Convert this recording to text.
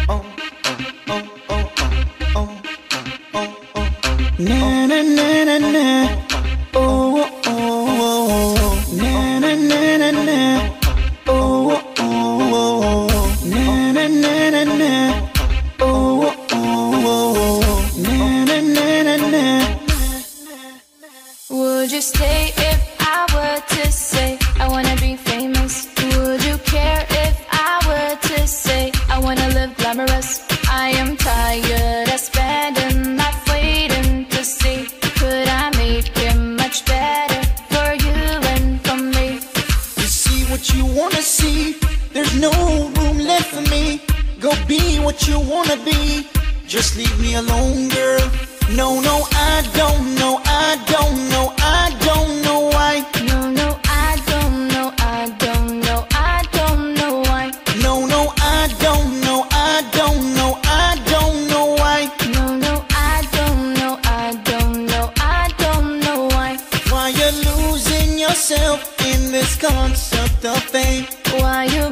oh, oh, oh, oh, oh, oh, na na na na na, oh, oh, oh, na na na na na, oh, oh, oh, na na na na na, oh, oh, oh, na na na na na. Would you stay if I were to say I wanna be famous? Would you care if I were to say I wanna live glamorous? I am tired of spending life waiting to see, could I make it much better for you and for me? You see what you wanna see, there's no room left for me. Go be what you wanna be, just leave me alone, girl. No, no, I don't know, I don't know, I don't know why. No, no, I don't know, I don't know, I don't know why. No, no, I don't know, I don't know, I don't know why. No, no, I don't know, I don't know, I don't know why. Why you're losing yourself in this concept of fame? Why you